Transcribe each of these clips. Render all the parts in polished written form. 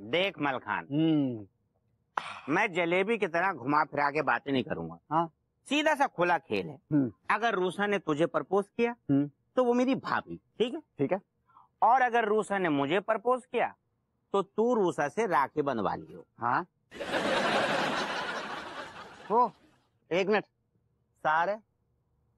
देख मलखान, मैं जलेबी की तरह घुमा फिरा के बातें नहीं करूंगा। हाँ? सीधा सा खुला खेल है। अगर रूसा ने तुझे प्रपोज किया तो वो मेरी भाभी, ठीक है? ठीक है। और अगर रूसा ने मुझे प्रपोज किया तो तू रूसा से राखी बंधवा लियो। हाँ? ओ, एक मिनट। सारे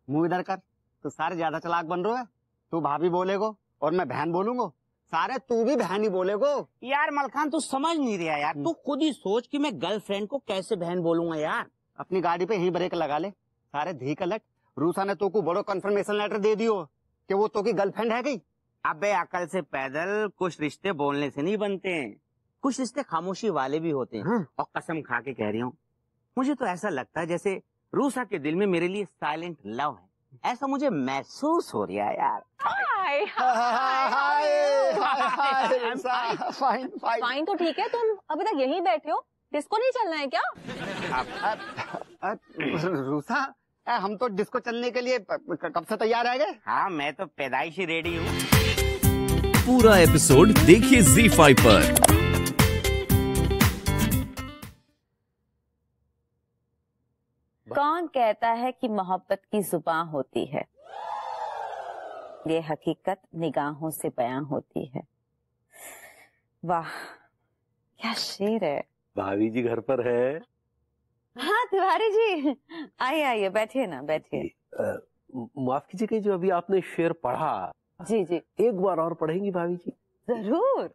मुंह इधर कर। तो सारे ज्यादा चालाक बन रहे है। तू भाभी बोलेगो और मैं बहन बोलूंगो। सारे तू भी बहन ही बोलेगो। यार मलखान तू समझ नहीं रहा यार। तू खुद ही सोच कि मैं गर्लफ्रेंड को कैसे बहन बोलूंगा यार। अपनी गाड़ी पे ही ब्रेक लगा ले। सारे धी कलट। रूसा ने तो को बड़ो कंफर्मेशन लेटर दे दियो कि वो तो की गर्लफ्रेंड है गई। अबे अकल से पैदल, कुछ रिश्ते बोलने से नहीं बनते हैं, कुछ रिश्ते खामोशी वाले भी होते हैं। और कसम खा के कह रही हूँ, मुझे तो ऐसा लगता है जैसे रूसा के दिल में मेरे लिए साइलेंट लव है। ऐसा मुझे महसूस हो रहा है यार। हाय फाइन तो ठीक है, तुम अभी तक यहीं बैठे हो, डिस्को नहीं चलना है क्या? रूसा, हम तो डिस्को चलने के लिए कब से तैयार है गए। हाँ मैं तो पैदाइशी रेडी हूँ। पूरा एपिसोड देखिए ZEE5 पर। कौन कहता है कि मोहब्बत की जुबान होती है? ये हकीकत निगाहों से बयां होती है। वाह क्या शेर है। भाभी जी घर पर है? हाँ तिवारी जी, आइए आइए, बैठिए ना, बैठिए। माफ कीजिएगा, जो अभी आपने शेर पढ़ा, जी जी, एक बार और पढ़ेंगी भाभी जी? जरूर।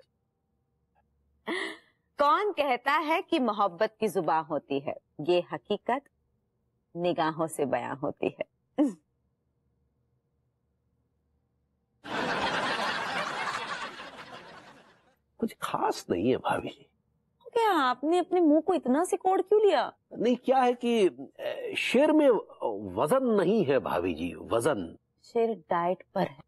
कौन कहता है कि मोहब्बत की जुबान होती है? ये हकीकत निगाहों से बयां होती है। कुछ खास नहीं है भाभी जी। क्या आपने अपने मुंह को इतना सिकोड़ क्यों लिया? नहीं, क्या है कि शेर में वजन नहीं है भाभी जी, वजन। शेर डाइट पर है।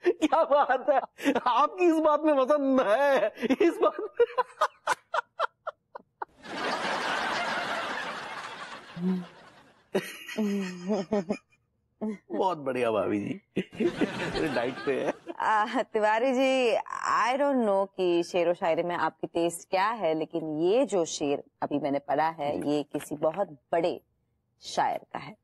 क्या बात है, आपकी इस बात में वजन है, इस बात में। बहुत बढ़िया भाभी जी, डाइट पे है। Tiwari ji, I don't know कि शेर व शायरी में आपकी टेस्ट क्या है, लेकिन ये जो शेर अभी मैंने पढ़ा है ये किसी बहुत बड़े शायर का है।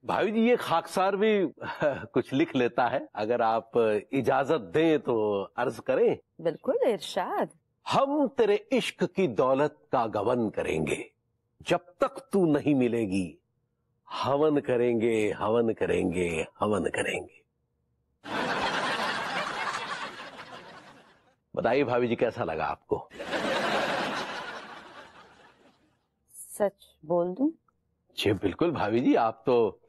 भाभी जी, ये खाकसार भी कुछ लिख लेता है, अगर आप इजाजत दें तो अर्ज करें। बिल्कुल, इरशाद। हम तेरे इश्क की दौलत का गबन करेंगे, जब तक तू नहीं मिलेगी हवन करेंगे, हवन करेंगे, हवन करेंगे। बताइए भाभी जी, कैसा लगा आपको? सच बोल दूं? जी बिल्कुल भाभी जी, आप तो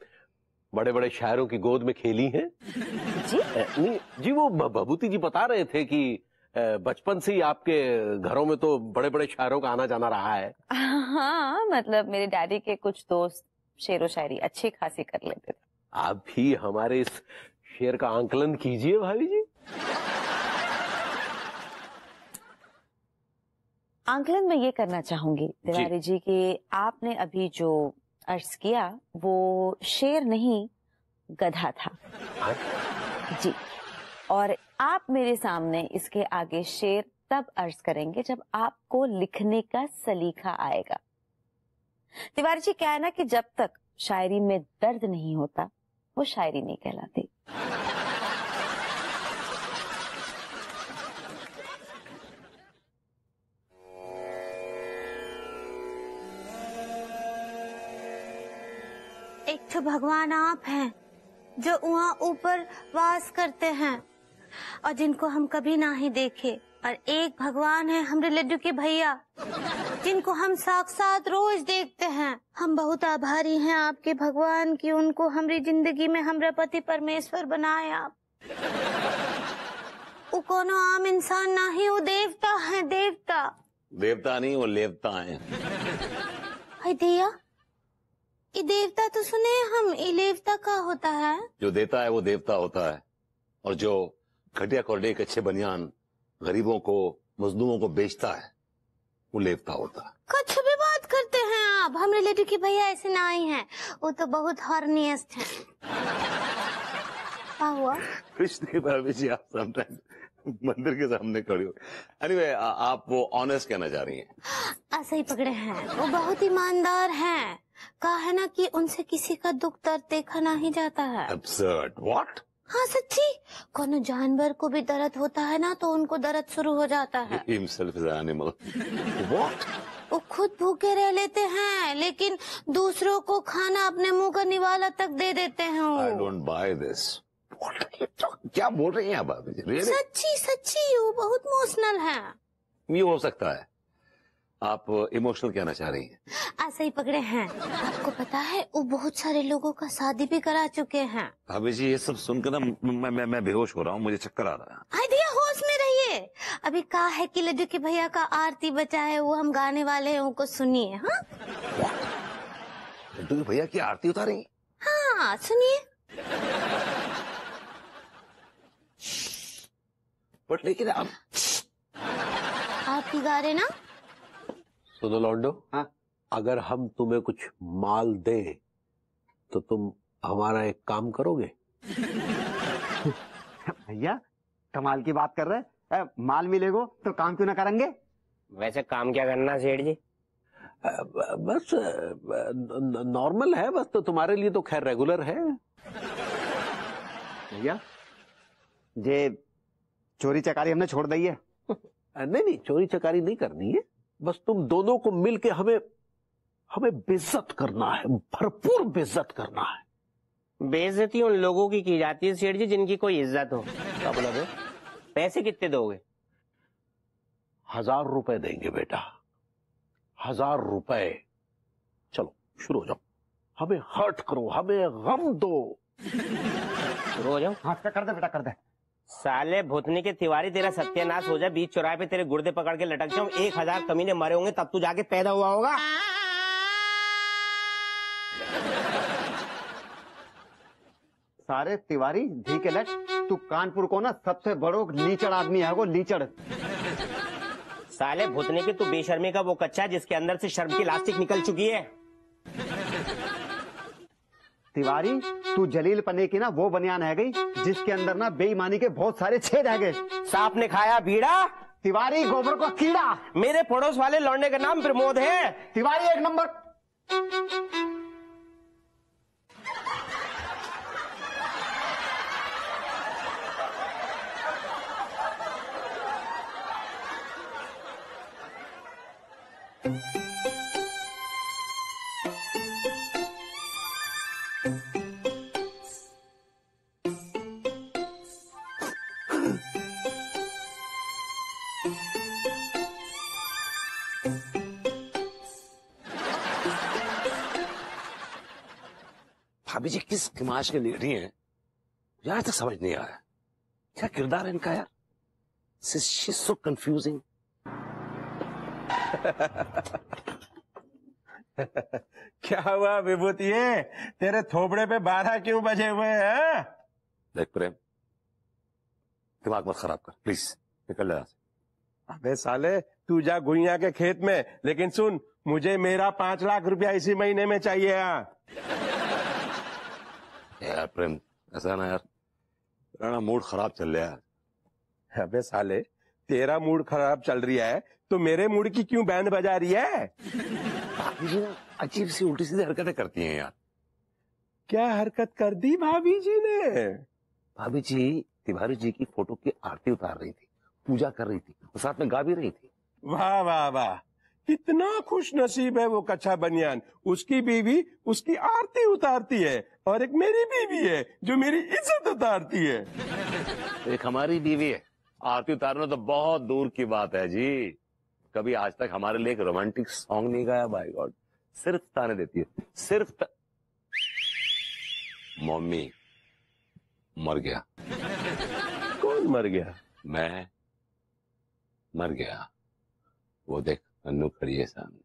बड़े बड़े शायरों की गोद में खेली हैं। जी? नहीं जी, वो भभूति जी बता रहे थे कि बचपन से ही आपके घरों में तो बड़े बड़े शायरों का आना जाना रहा है। हाँ, मतलब मेरे डैडी के कुछ दोस्त शेर व शायरी अच्छी खासी कर लेते थे। आप भी हमारे इस शेर का आंकलन कीजिए भाभी जी। आंकलन मैं ये करना चाहूंगी तिवारी जी कि आपने अभी जो अर्ज किया वो शेर नहीं, गधा था। जी, और आप मेरे सामने इसके आगे शेर तब अर्ज करेंगे जब आपको लिखने का सलीका आएगा। तिवारी जी, क्या है ना कि जब तक शायरी में दर्द नहीं होता वो शायरी नहीं कहलाती। एक तो भगवान आप हैं जो वहाँ ऊपर वास करते हैं और जिनको हम कभी ना ही देखे, और एक भगवान है हमरे लड्डू के भैया जिनको हम साक्षात रोज देखते हैं। हम बहुत आभारी हैं आपके भगवान की, उनको हमारी जिंदगी में हमारा पति परमेश्वर बनाए आप। वो कोनो आम इंसान ना ही, वो देवता है, देवता। देवता नहीं, वो लेवता है। हाय दिया, ये देवता तो सुने हम, ये लेवता का होता है? जो देता है वो देवता होता है, और जो घटिया कोडे कच्चे बनियान गरीबों को, मजदूरों को बेचता है वो लेवता होता है। कुछ भी बात करते हैं आप, हमारे लड्डू की भैया ऐसे ना ही हैं, वो तो बहुत हॉर्नियस्ट हैं। क्या हुआ? कुछ नहीं भाभी जी, आप समटाइम मंदिर के सामने खड़ी हो। एनीवे, आप वो ऑनेस्ट कहना चाह रही हैं? ऐसे ही पकड़े हैं, वो बहुत ईमानदार हैं। कहा है ना कि उनसे किसी का दुख दर्द देखा नहीं जाता है। Absurd. What? हाँ सच्ची, कोनो जानवर को भी दर्द होता है ना तो उनको दर्द शुरू हो जाता है। Himself is an animal. What? वो खुद भूखे रह लेते हैं लेकिन दूसरों को खाना अपने मुंह का निवाला तक दे देते हैं वो। I don't buy this. What are you talking? क्या बोल रही हैं आप भाभी जी? Really? सच्ची सच्ची वो बहुत इमोशनल है। ये हो सकता है, आप इमोशनल कहना चाह रही हैं? ऐसे ही पकड़े हैं। आपको पता है वो बहुत सारे लोगों का शादी भी करा चुके हैं। भाभी जी, ये सब सुनकर ना मैं बेहोश हो रहा हूँ, मुझे चक्कर आ रहा है। आई दिया, होश में रहिए। अभी कहा है कि लड्डू के भैया का आरती बचा है, वो हम गाने वाले हैं, उनको सुनिए। हाँ लड्डू के भैया की आरती उतारी? हाँ सुनिए। बट लेकिन आप आरती गा रहे ना? सुनो लौंडो, हाँ? अगर हम तुम्हें कुछ माल दें तो तुम हमारा एक काम करोगे? भैया कमाल की बात कर रहे हैं। माल मिलेगो तो काम क्यों ना करेंगे? वैसे काम क्या करना सेठ जी? बस नॉर्मल है, बस तो तुम्हारे लिए तो खैर रेगुलर है। भैया ये चोरी चकारी हमने छोड़ दी है। नहीं, चोरी चकारी नहीं करनी है, बस तुम दोनों को मिलके हमें बेइज्जत करना है, भरपूर बेइज्जत करना है। बेइज्जती उन लोगों की जाती है सेठ जी जिनकी कोई इज्जत हो। क्या बोला बे? पैसे कितने दोगे? 1000 रुपए देंगे बेटा, 1000 रुपए। चलो शुरू हो जाओ, हमें हर्ट करो, हमें गम दो। शुरू हो जाओ। हाँ कर दे बेटा, कर दे। साले भूतनी के तिवारी, तेरा सत्यानाश हो जाए, बीच चौराहे पे तेरे गुर्दे पकड़ के लटक जाऊं, 1000 कमीने मरे होंगे तब तू जाके पैदा हुआ होगा। सारे तिवारी धी के लट, तू कानपुर को ना सबसे बड़ो लीचड़ आदमी है, वो लीचड़। साले भूतनी के, तू बेशर्मी का वो कच्चा जिसके अंदर से शर्म की इलास्टिक निकल चुकी है। तिवारी तू जलील पन्ने की ना वो बनियान है गई जिसके अंदर ना बेईमानी के बहुत सारे छेद है गए। सांप ने खाया बीड़ा, तिवारी गोबर का कीड़ा। मेरे पड़ोस वाले लौंडे का नाम प्रमोद है। तिवारी एक नंबर। भाभी जी किस किमाश के लेट रही हैं यार, तक समझ नहीं आया क्या किरदार है इनका यार। She's so confusing. क्या हुआ विभूति, तेरे थोबड़े पे 12 क्यों बजे हुए हैं? देख प्रेम, दिमाग मत खराब कर प्लीज, निकल जा। अबे साले तू जा गुइया के खेत में, लेकिन सुन मुझे मेरा 5 लाख रुपया इसी महीने में चाहिए। यार प्रेम ऐसा ना यार, मेरा मूड खराब चल रहा है। अबे साले तेरा मूड खराब चल रही है तो मेरे मूड की क्यों बैंड बजा रही है? भाभी जी ना अजीब सी उल्टी सीधी हरकतें करती हैं यार। क्या हरकत कर दी भाभी जी ने? भाभी जी तिवारी जी की फोटो की आरती उतार रही थी, पूजा कर रही थी और साथ में गा भी रही थी। वाह वाह वाह, कितना खुश नसीब है वो कच्चा बनियान, उसकी बीवी उसकी आरती उतारती है और एक मेरी बीवी है जो मेरी इज्जत उतारती है। एक हमारी बीवी है, आरती उतारना तो बहुत दूर की बात है जी। कभी आज तक हमारे लिए एक रोमांटिक सॉन्ग नहीं गाया, बाय गॉड। सिर्फ ताने देती है, सिर्फ मम्मी मर गया। कौन मर गया? मैं मर गया। वो देख अन्नू खड़ी है सामने।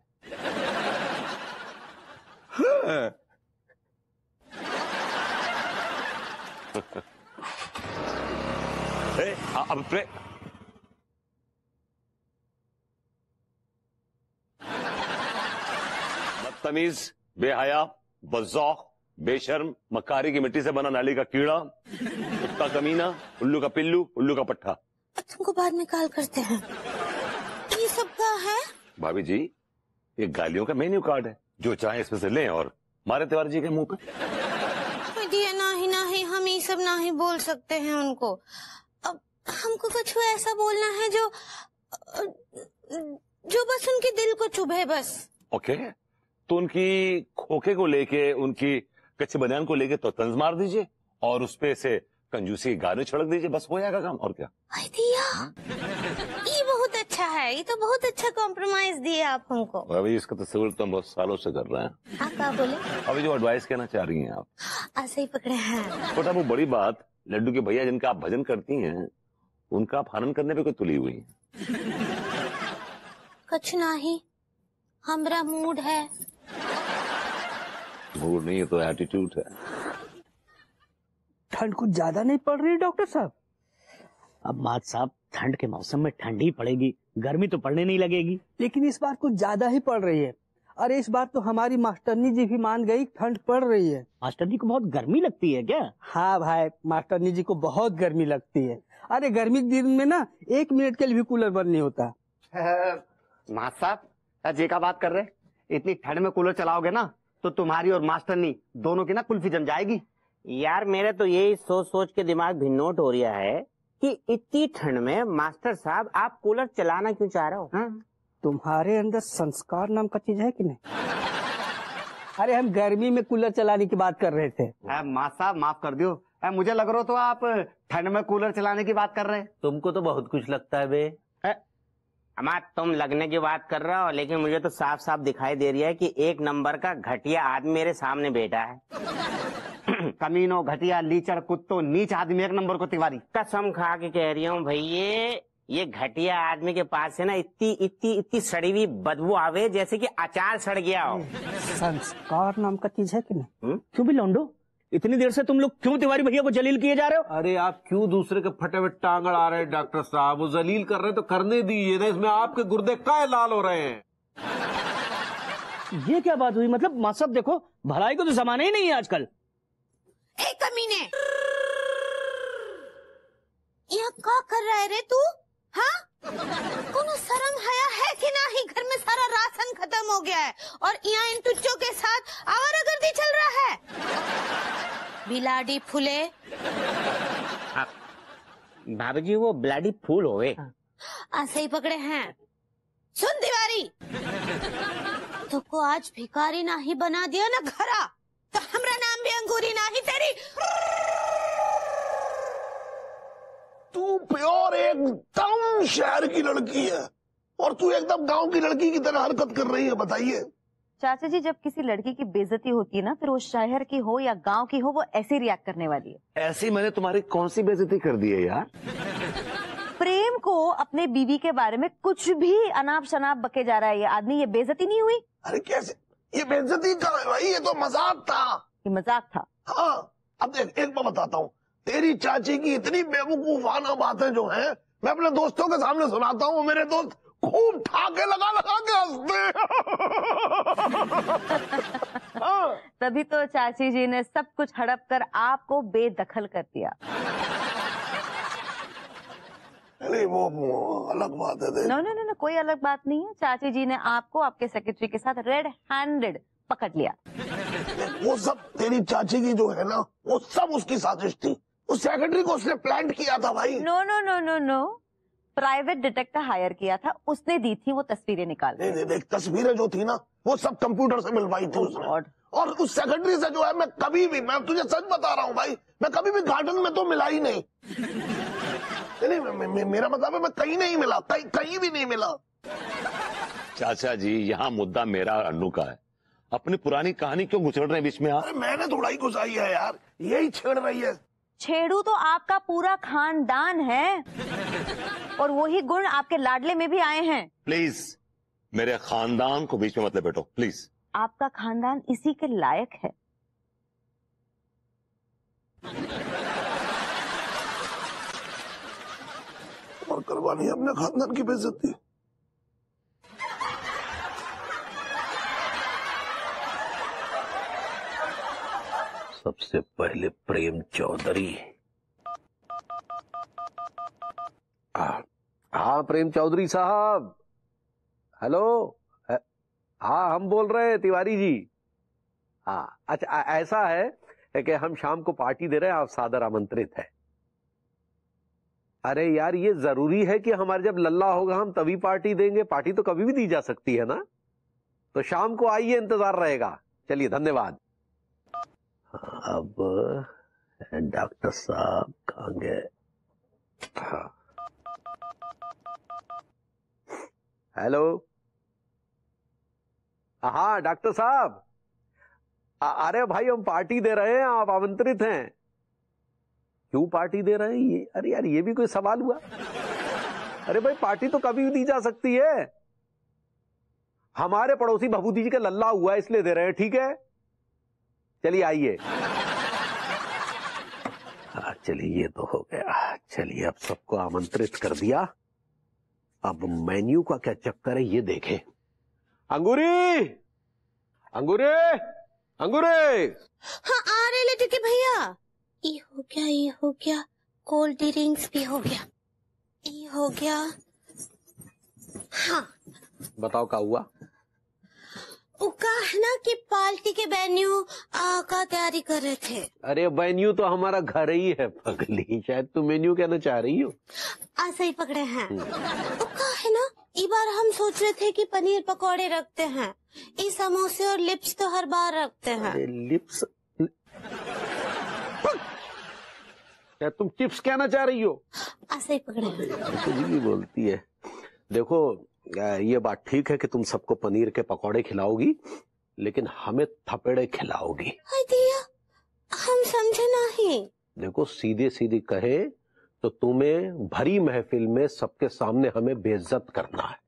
हाँ। अब बदतमीज, बेहया, बज़ौक़, बेशर्म, मक्कारी की मिट्टी से बना नाली का कीड़ा, कुत्ता कमीना, उल्लू का पिल्लू, उल्लू का पट्टा। तुमको बाद में कॉल करते हैं। ये सब क्या है? भाभी जी, ये गालियों का मेन्यू कार्ड है, जो चाहे इसमें से लें और मारे तिवारी जी के मुंह पे। दिया नहीं हम ये सब नहीं बोल सकते हैं उनको। अब हमको कुछ ऐसा बोलना है जो बस उनके दिल को चुभे बस। ओके, तो उनकी खोखे को लेके, उनकी कच्चे बनियान को लेके तो तंज मार दीजिए और उस पे से कंजूसी के गाने छिड़क दीजिए, बस हो जाएगा काम। और क्या ये बहुत अच्छा है, ये तो बहुत अच्छा कॉम्प्रोमाइज दिया आप हमको। अभी इसका तस्वीर तो हम बहुत सालों से कर रहे हैं। आप क्या बोले? अभी जो एडवाइस कहना चाह रही हैं आप, ऐसे ही पकड़े हैं। छोटा वो बड़ी बात, लड्डू के भैया जिनका आप भजन करती हैं, उनका आप हनन करने पे कोई तुली हुई है? कुछ नहीं, हमारा मूड है। मूड नहीं है तो एटीट्यूड है। ठंड कुछ ज्यादा नहीं पड़ रही डॉक्टर साहब? अब मात साहब, ठंड के मौसम में ठंड ही पड़ेगी, गर्मी तो पड़ने नहीं लगेगी। लेकिन इस बार कुछ ज्यादा ही पड़ रही है। अरे इस बार तो हमारी मास्टरनी जी भी मान गई ठंड पड़ रही है। मास्टरनी को बहुत गर्मी लगती है क्या? हाँ भाई, मास्टरनी जी को बहुत गर्मी लगती है। अरे गर्मी के दिन में ना 1 मिनट के लिए भी कूलर बंद नहीं होता। माँ साहब जी का बात कर रहे, इतनी ठंड में कूलर चलाओगे ना तो तुम्हारी और मास्टरनी दोनों की ना कुल्फी जम जाएगी। यार मेरे तो यही सोच सोच के दिमाग भिन्नोट हो रहा है कि इतनी ठंड में मास्टर साहब आप कूलर चलाना क्यों चाह रहे हो? तुम्हारे अंदर संस्कार नाम का चीज है कि नहीं? अरे हम गर्मी में कूलर चलाने की बात कर रहे थे। माँ साहब माफ कर दियो, मुझे लग रहा तो आप ठंड में कूलर चलाने की बात कर रहे हैं। तुमको तो बहुत कुछ लगता है बे। अमा तुम लगने की बात कर रहे हो, लेकिन मुझे तो साफ साफ दिखाई दे रही है कि एक नंबर का घटिया आदमी मेरे सामने बैठा है। कमीनो, घटिया, लीचड़, कुत्तो, नीच आदमी एक नंबर को तिवारी। कसम खा के कह रही हूँ भैया, ये घटिया आदमी के पास से ना इतनी सड़ी हुई बदबू आवे जैसे कि अचार सड़ गया हो। संस्कार नाम का चीज है कि नहीं? क्यों भी लौंडो, इतनी देर से तुम लोग क्यों तिवारी भैया को जलील किए जा रहे हो? अरे आप क्यों दूसरे के फटे हुए टांगड़ आ रहे हैं डॉक्टर साहब? वो जलील कर रहे हैं तो करने दीजिए ना, इसमें आपके गुर्दे काय लाल हो रहे हैं। ये क्या बात हुई? मतलब माँ साहब देखो, भलाई को तो जमाना ही नहीं है आजकल। ए कमीने, यहाँ क्या कर रहा है रे तू? हाँ, कोनो शर्म हया है कि नहीं? घर में सारा राशन खत्म हो गया है और यहाँ इन टुच्चों के साथ आवारागर्दी चल रहा है। बिलाडी फूले। भाभी जी वो ब्लडी फूल होवे। ऐसे ही पकड़े हैं। सुन तिवारी, तो को आज भिखारी नहीं बना दिया ना घरा, तो हमरा नाम भी अंगूरी नहीं तेरी। तू प्योर एकदम शहर की लड़की है और तू एकदम गांव की लड़की की तरह हरकत कर रही है। बताइए चाचा जी, जब किसी लड़की की बेइज्जती होती है ना, फिर वो शहर की हो या गांव की हो, वो ऐसे रिएक्ट करने वाली है। ऐसी मैंने तुम्हारी कौन सी बेइज्जती कर दी है यार? प्रेम को अपने बीवी के बारे में कुछ भी अनाप शनाप बके जा रहा है ये आदमी, ये बेइज्जती नहीं हुई? अरे कैसे, ये बेइज्जती कहाँ है भाई? ये तो मजाक था। ये मजाक था? हाँ, अब देख एक बात बताता हूँ, तेरी चाची की इतनी बेवकूफाना बातें जो हैं, मैं अपने दोस्तों के सामने सुनाता हूँ, मेरे दोस्त खूब ठाके लगा लगा के हंसते। तभी तो चाची जी ने सब कुछ हड़प कर आपको बेदखल कर दिया। अरे वो अलग बात है। नो, कोई अलग बात नहीं है। चाची जी ने आपको आपके सेक्रेटरी के साथ रेड हैंडेड पकड़ लिया। वो सब तेरी चाची की जो है ना, वो सब उसकी साजिश थी। उस सेक्रेटरी को उसने प्लान किया था भाई। नो, प्राइवेट डिटेक्टिव हायर किया था, उसने दी थी वो तस्वीरें निकाल। नहीं, देख तस्वीरें जो थी ना, वो सब कंप्यूटर से मिलवाई थी उसने। और उस सेक्रेटरी से जो है, मैं कभी भी, मैं तुझे सच बता रहा हूँ भाई, मैं कभी भी गार्डन में तो मिला ही नहीं। नहीं, मेरा मतलब है मैं कहीं नहीं मिला, कहीं भी नहीं मिला। चाचा जी, यहाँ मुद्दा मेरा और अन्नू का है। अपनी पुरानी कहानी क्यों घुसड़ रहे हैं बीच में आप? अरे मैंने थोड़ा ही घुसाई है यार, यही छेड़ रही है। छेड़ू तो आपका पूरा खानदान है और वही गुण आपके लाडले में भी आए हैं। प्लीज मेरे खानदान को बीच में मत बैठो प्लीज। आपका खानदान इसी के लायक है। और करवानी अपने खानदान की बेइज्जती। सबसे पहले प्रेम चौधरी। हाँ प्रेम चौधरी साहब, हेलो। हाँ हम बोल रहे हैं तिवारी जी। हाँ अच्छा, ऐसा है कि हम शाम को पार्टी दे रहे हैं, आप सादर आमंत्रित है। अरे यार ये जरूरी है कि हमारे जब लल्ला होगा हम तभी पार्टी देंगे? पार्टी तो कभी भी दी जा सकती है ना। तो शाम को आइए, इंतजार रहेगा। चलिए धन्यवाद। अब डॉक्टर साहब कहाँ गए? हाँ हेलो। हाँ डॉक्टर साहब, अरे भाई हम पार्टी दे रहे हैं, आप आमंत्रित हैं। क्यों पार्टी दे रहे हैं ये? अरे यार ये भी कोई सवाल हुआ? अरे भाई पार्टी तो कभी भी दी जा सकती है। हमारे पड़ोसी भभूति जी का लल्ला हुआ है इसलिए दे रहे हैं, ठीक है? चलिए आइए। चलिए ये तो हो गया। चलिए अब सबको आमंत्रित कर दिया, अब मेन्यू का क्या चक्कर है ये देखें। अंगूरी, अंगूरी, अंगूरी। हाँ आ रहे लड्डू के भैया। ये हो गया, ये हो गया, कोल्ड ड्रिंक्स भी हो गया, ये हो गया। हाँ बताओ क्या हुआ? वो कहा है ना कि पार्टी के वेन्यू का तैयारी कर रहे थे। अरे वेन्यू तो हमारा घर ही है पगली, शायद तुम मेन्यू कहना चाह रही हो। ऐसा ही पकड़े हैं। वो कहा है ना, इस बार हम सोच रहे थे कि पनीर पकौड़े रखते हैं, ये समोसे और लिप्स तो हर बार रखते हैं। लिप्स? क्या तुम चिप्स कहना चाह रही हो? ऐसा ही पकड़े हैं। तुम भी बोलती है। देखो ये बात ठीक है कि तुम सबको पनीर के पकौड़े खिलाओगी, लेकिन हमें थपेड़े खिलाओगी। दिया, हम समझे नहीं। देखो सीधे सीधे कहे तो तुम्हें भरी महफिल में सबके सामने हमें बेइज्जत करना है।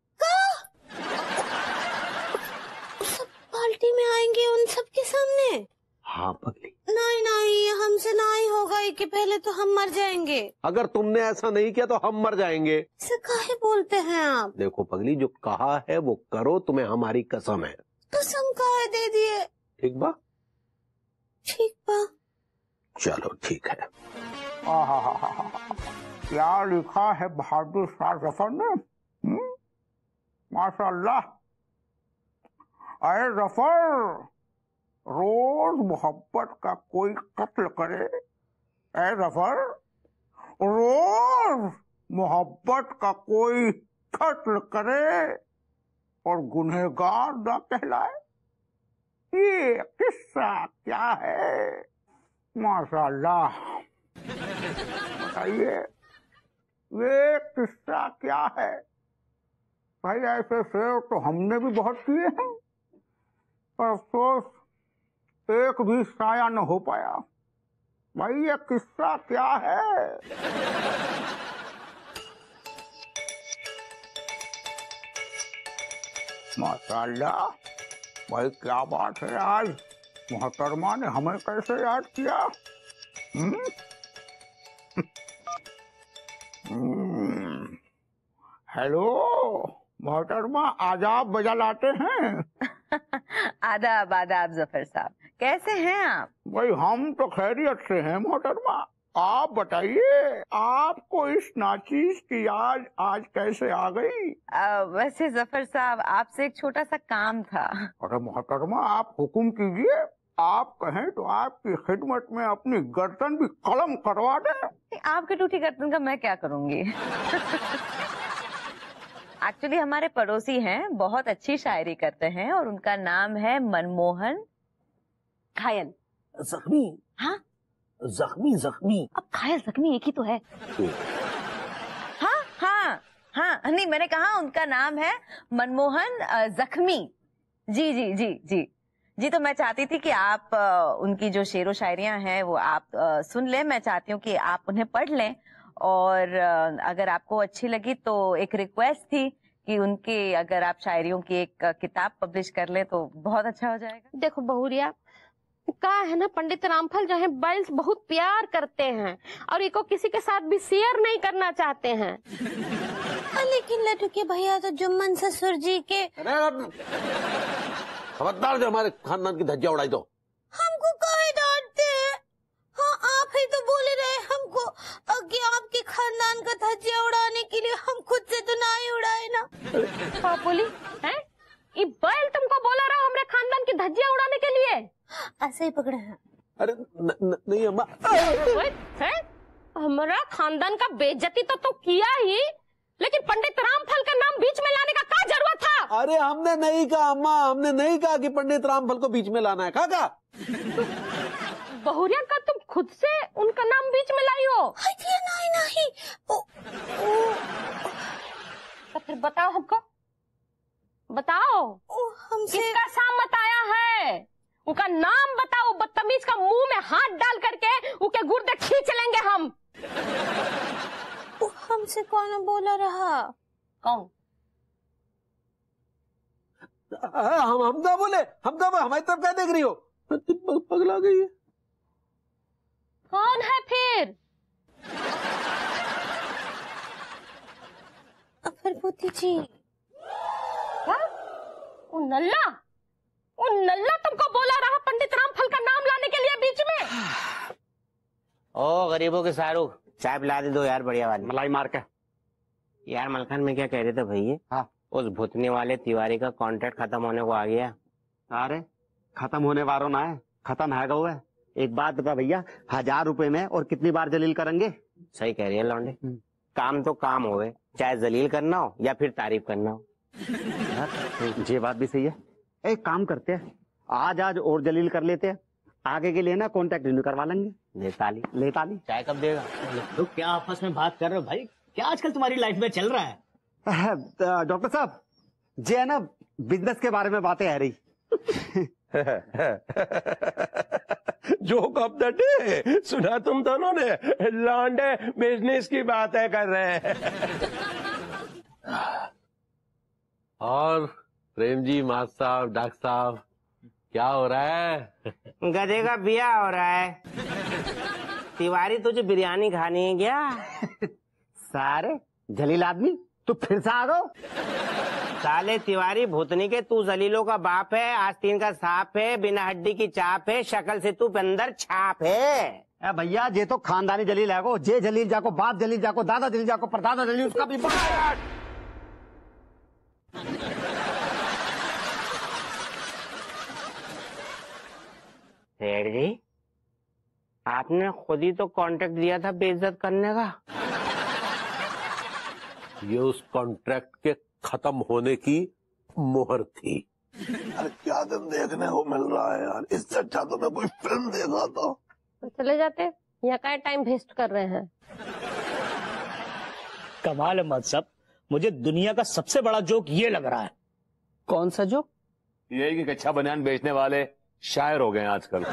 सब पार्टी में आएंगे उन सबके सामने? हाँ पगली। नहीं नहीं, हमसे नहीं होगा, कि पहले तो हम मर जाएंगे। अगर तुमने ऐसा नहीं किया तो हम मर जाएंगे। ऐसा काहे बोलते हैं आप? देखो पगली, जो कहा है वो करो, तुम्हें हमारी कसम है। कसम काहे दे दिए? ठीक बा? ठीक बा। चलो ठीक है। क्या लिखा है बहादुर शाह जफर ने? माशाअल्लाह। अरे जफर, रोज मोहब्बत का कोई कत्ल करे। ऐ जफर, रोज मोहब्बत का कोई कत्ल करे और गुनहगार न कहलाए। ये किस्सा क्या है? माशाअल्लाह। बताइए ये किस्सा क्या है? भाई ऐसे शेर तो हमने भी बहुत किए हैं, पर अफसोस एक भी शाया न हो पाया। भाई ये किस्सा क्या है? माशाअल्लाह, भाई क्या बात है, आज मोहतरमा ने हमें कैसे याद किया? हेलो मोहतरमा, आदाब बजा लाते हैं। आदाब आदाब जफर साहब, कैसे हैं आप? भाई हम तो खैरियत से हैं मोहतरमा। आप बताइए, आपको इस नाचीज की याद आज कैसे आ गई? वैसे जफर साहब, आपसे एक छोटा सा काम था। अरे मोहतरमा, आप हुक्म कीजिए। आप कहें तो आपकी खिदमत में अपनी गर्दन भी कलम करवा दें। आपके टूटी गर्दन का मैं क्या करूंगी? एक्चुअली हमारे पड़ोसी हैं, बहुत अच्छी शायरी करते हैं और उनका नाम है मनमोहन घायल। जख्मी? हाँ जख्मी जख्मी। अब घायल जख्मी एक ही तो है। हाँ हाँ हाँ, नहीं मैंने कहा उनका नाम है मनमोहन जख्मी। जी जी जी जी जी। तो मैं चाहती थी कि आप उनकी जो शेरो शायरियां हैं वो आप सुन लें। मैं चाहती हूँ कि आप उन्हें पढ़ लें, और अगर आपको अच्छी लगी तो एक रिक्वेस्ट थी कि उनके अगर आप शायरियों की एक किताब पब्लिश कर लें तो बहुत अच्छा हो जाएगा। देखो बहुरिया, कहा है ना, पंडित रामफल जो है बल्स बहुत प्यार करते हैं और इनको किसी के साथ भी शेयर नहीं करना चाहते हैं। लेकिन लड्डू के भैया तो जुम्मन ससुर जी के। खबरदार, जो हमारे खानदान की धज्जियां उड़ाई दो। हमको काहे डांटते हैं? बोली है? ये बैल तुमको बोला रहा हमरे खानदान की धज्जियां उड़ाने के लिए? ऐसे ही पकड़े हैं। अरे नहीं अम्मा। है? हमारा खानदान का बेइज्जती तो किया ही, लेकिन पंडित रामफल का नाम बीच में लाने का क्या जरूरत था? अरे हमने नहीं कहा अम्मा, हमने नहीं कहा कि पंडित रामफल को बीच में लाना है। कहा बहुरिया का तुम खुद से उनका नाम बीच में लाई हो? नहीं। तो फिर बताओ हमको, बताओ हमसे किसका सामत आया है? उनका नाम बताओ। बदतमीज का मुंह में हाथ डाल करके उनके गुर्दे खींच लेंगे हम। हमसे कौन बोला रहा? कौन? हम क्या बोले? हम क्या हमारी तरफ क्या देख रही हो? पगला गई है। कौन है फिर? अफरपुती जी। वो नल्ला तुमको बोला रहा पंडित रामफल का नाम लाने के लिए बीच में? ओ गरीबों के शाहरुख, चाय पिला दे दो यार, बढ़िया वाली मलाई मार के। यार मलखान में क्या कह रहे थे भैया? हाँ, उस भूतनी वाले तिवारी का कॉन्ट्रैक्ट खत्म होने को आ गया। अरे खत्म होने वालों ना है, खत्म है गो है। एक बात बता भैया, 1000 रुपए में और कितनी बार जलील करेंगे? सही कह रही है लौंडे, काम तो काम हो गए, चाहे जलील करना हो या फिर तारीफ करना हो। ये बात भी सही है। एक काम करते हैं, आज और जलील कर लेते हैं, आगे के लिए ना कॉन्टेक्ट रिन्यू करवा लेंगे। ले ताली चाय कब देगा? तो क्या आपस में बात कर रहे हो भाई? क्या आजकल तुम्हारी लाइफ में चल रहा है? डॉक्टर साहब, जे है ना बिजनेस के बारे में बातें आ रही। जोक ऑफ द डे सुना तुम दोनों ने? लौंडे बिजनेस की बातें कर रहे हैं। और प्रेम जी, मास्टर साहब, डॉक्टर साहब, क्या हो रहा है? गधे का बिया हो रहा है। तिवारी तुझे बिरयानी खानी है क्या? सारे जलील आदमी तू फिर से आ गो। साले तिवारी भूतनी के, तू जलीलों का बाप है, आस्तीन का सांप है, बिना हड्डी की चाप है, शक्ल से तू अंदर छाप है। भैया ये तो खानदानी जलील है गो। जे जलील जाको, बाप जलील जाको, दादा जलील जाको, परदादा जलील, उसका भी सेठ जी, आपने खुद ही तो कॉन्ट्रैक्ट दिया था बेइज्जत करने का। ये उस कॉन्ट्रैक्ट के खत्म होने की मोहर थी। अरे क्या दिन देखने को मिल रहा है यार, इससे अच्छा तो मैं कोई फिल्म देखा था। तो चले जाते, यहाँ का टाइम वेस्ट कर रहे हैं। कमाल है मत साहब, मुझे दुनिया का सबसे बड़ा जोक ये लग रहा है। कौन सा जोक? यही कि कच्चा बनियान बेचने वाले शायर हो गए आजकल।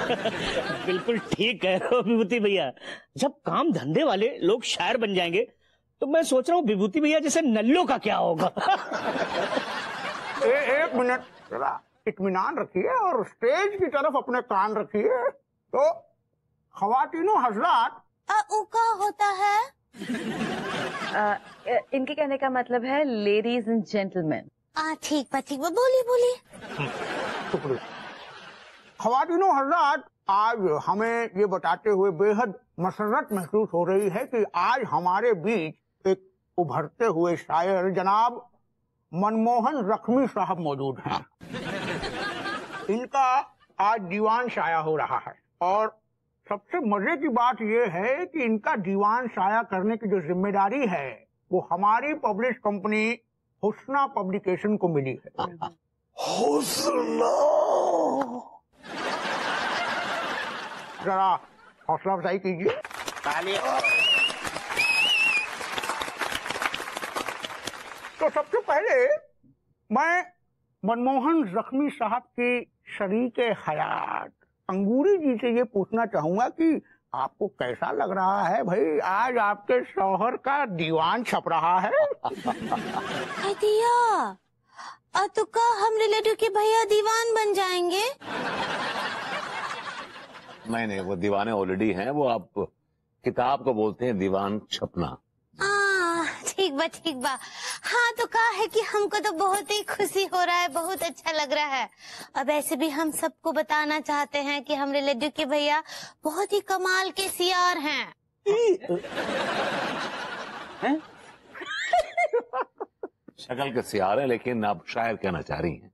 बिल्कुल ठीक कह रहे हो विभूति भैया। जब काम धंधे वाले लोग शायर बन जाएंगे तो मैं सोच रहा हूँ विभूति भैया जैसे नल्लों का क्या होगा। एक मिनट जरा इत्मीनान रखिए और स्टेज की तरफ अपने कान रखिए। तो खवातीनो हजरात, का होता है? इनके कहने का मतलब है लेडीज एंड जेंटलमैन। ठीक बा, बोली। खवातीनो हजरात, आज हमें ये बताते हुए बेहद मसरत महसूस हो रही है कि आज हमारे बीच एक उभरते हुए शायर जनाब मनमोहन रखमी साहब मौजूद हैं। इनका आज दीवान शाया हो रहा है और सबसे मजे की बात यह है कि इनका दीवान शाया करने की जो जिम्मेदारी है वो हमारी पब्लिश कंपनी हुस्ना पब्लिकेशन को मिली है। हुस्ना, जरा हौसला अफजाई कीजिए। तो सबसे पहले मैं मनमोहन जख्मी साहब के शरीके हयात अंगूरी जी से ये पूछना चाहूंगा कि आपको कैसा लग रहा है भाई, आज आपके शौहर का दीवान छप रहा है। दिया तो का हम रिलेटिव के भैया दीवान बन जाएंगे? नहीं, वो दीवाने ऑलरेडी हैं। वो आप किताब को बोलते हैं दीवान छपना। ठीक बा। हाँ तो कहा है कि हमको तो बहुत ही खुशी हो रहा है, बहुत अच्छा लग रहा है। अब ऐसे भी हम सबको बताना चाहते हैं कि हम रिलेटिव के भैया बहुत ही कमाल के सियार हैं। शक्ल के सियार है, लेकिन आप शायर कहना चाह रही हैं।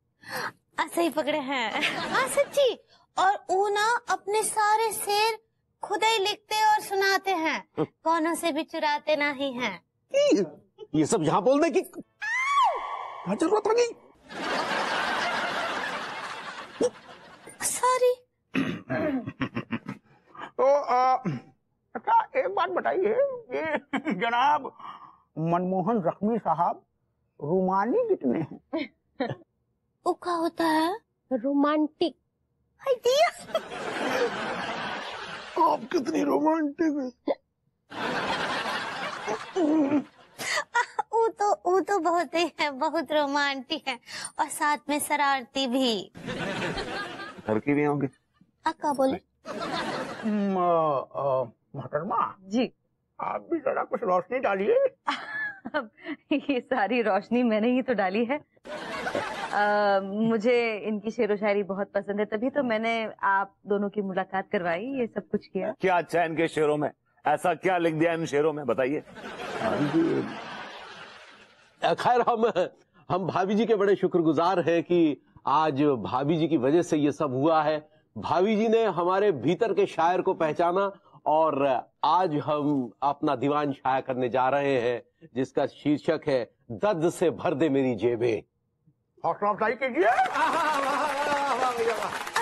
ऐसे ही पकड़े हैं। हाँ सच्ची। और वो ना अपने सारे शेर खुद ही लिखते और सुनाते हैं, कौनों से भी चुराते नहीं हैं। ये सब यहाँ बोलने की क्या जरूरत होगी? सॉरी। तो अच्छा एक बात बताइए, ये जनाब मनमोहन जख्मी साहब रोमानी कितने हैं? वो क्या होता है? रोमांटिक। आप कितनी रोमांटिक है। वो तो बहुत ही है, बहुत रोमांटिक है और साथ में शरारती भी। घर की भी होंगे। क्या बोले? मोहतरमा जी, आप भी जरा कुछ रोशनी डालिए। ये सारी रोशनी मैंने ही तो डाली है। मुझे इनकी शेरो शायरी बहुत पसंद है, तभी तो मैंने आप दोनों की मुलाकात करवाई, ये सब कुछ किया। क्या अच्छा है इनके शेरों में? ऐसा क्या लिख दिया इन शेरों में, बताइए। खैर हम भाभी जी के बड़े शुक्रगुजार हैं कि आज भाभी जी की वजह से ये सब हुआ है। भाभी जी ने हमारे भीतर के शायर को पहचाना और आज हम अपना दीवान शाया करने जा रहे हैं, जिसका शीर्षक है दर्द से भर दे मेरी जेबें। हौसला अफजाई कीजिए।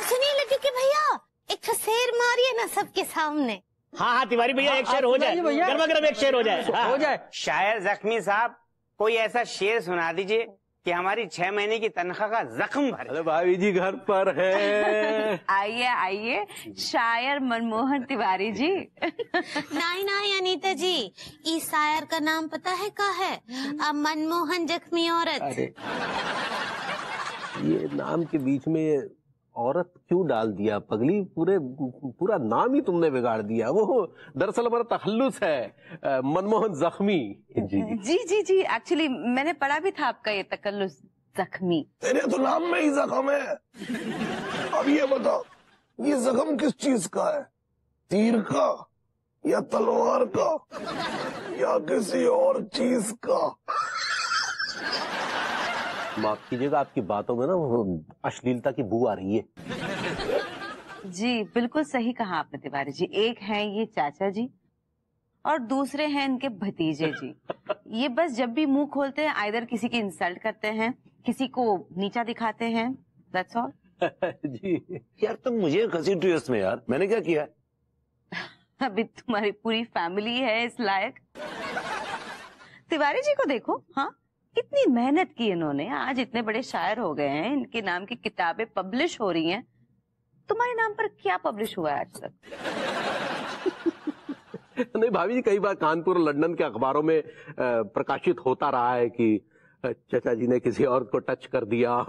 सुनिए लड्डू के भैया, एक तो शेर मारिए ना सबके सामने। हाँ तिवारी भैया, एक शेर हो जाए, गर्मा गर्म एक शेर हो जाए। हो जाए। शायर जख्मी साहब, कोई ऐसा शेर सुना दीजिए कि हमारी 6 महीने की तनख्वाह का जख्म भर। अरे भाभी जी घर पर है। आइए आइए, शायर मनमोहन तिवारी जी। नहीं अनीता जी, इस शायर का नाम पता है क्या है? मनमोहन जख्मी औरत। ये नाम के बीच में औरत क्यों डाल दिया पगली? पूरा नाम ही तुमने बिगाड़ दिया। वो दरअसल हमारा तखल्लुस है, मनमोहन जख्मी। जी जी जी जी, एक्चुअली मैंने पढ़ा भी था आपका ये तखल्लुस जख्मी। तेरे तो नाम में ही जख्म है। अब ये बताओ, ये जख्म किस चीज का है? तीर का या तलवार का या किसी और चीज का? माफ कीजिएगा, आपकी बातों में ना वो अश्लीलता की बू आ रही है। जी बिल्कुल सही कहा आपने तिवारी जी। एक हैं ये चाचा जी और दूसरे हैं इनके भतीजे जी। ये बस जब भी मुंह खोलते हैं आइदर किसी की इंसल्ट करते हैं, किसी को नीचा दिखाते हैं, दैट्स ऑल। जी यार, तुम मुझे घसीट रही हो इसमें यार, मैंने क्या किया है? अभी तुम्हारी पूरी फैमिली है इस लायक। तिवारी जी को देखो, हाँ कितनी मेहनत की इन्होंने, आज इतने बड़े शायर हो गए हैं, इनके नाम की किताबें पब्लिश हो रही हैं। तुम्हारे नाम पर क्या पब्लिश हुआ है आज तक? नहीं भाभी जी, कई बार कानपुर और लंदन के अखबारों में प्रकाशित होता रहा है कि चाचा जी ने किसी औरत को टच कर दिया,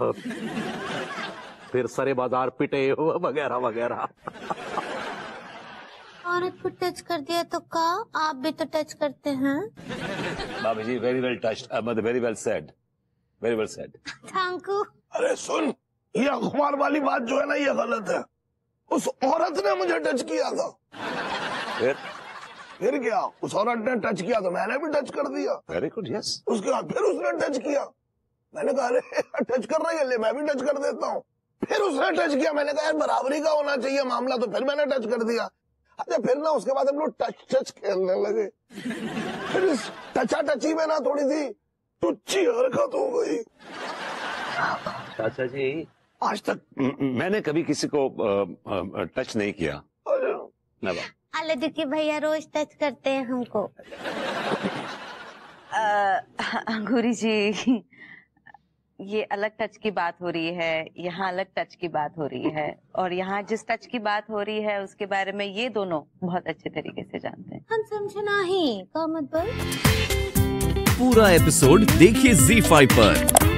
फिर सरे बाजार पिटे वगैरह वगैरह। औरत को टच कर दिया तो का आप भी तो टच करते हैं। Baba ji very well touched, very well said, very well said. Thank you. अरे सुन, ये अखबार वाली बात जो है ना, ये गलत है। उस औरत ने मुझे टच किया था। फिर क्या? उस औरत ने टच किया तो मैंने भी टच कर दिया। Very good, yes. उसके बाद फिर उसने टच किया, मैंने कहा अरे टच कर रही है, ले मैं भी टच कर देता हूँ। फिर उसने टच किया, मैंने कहा यार बराबरी का होना चाहिए मामला, तो फिर मैंने टच कर दिया। अच्छा फिर ना उसके बाद हम लोग टच खेलने लगे। फिर इस टचा टची में ना थोड़ी सी टुच्ची हरकत हो गई। चाचा जी, आज तक मैंने कभी किसी को टच नहीं किया। लड्डू के भैया रोज टच करते हैं हमको। अंगूरी जी, ये अलग टच की बात हो रही है, यहाँ अलग टच की बात हो रही है, और यहाँ जिस टच की बात हो रही है उसके बारे में ये दोनों बहुत अच्छे तरीके से जानते हैं। हम समझे नहीं, का मतलब? पूरा एपिसोड देखिए ZEE5 पर।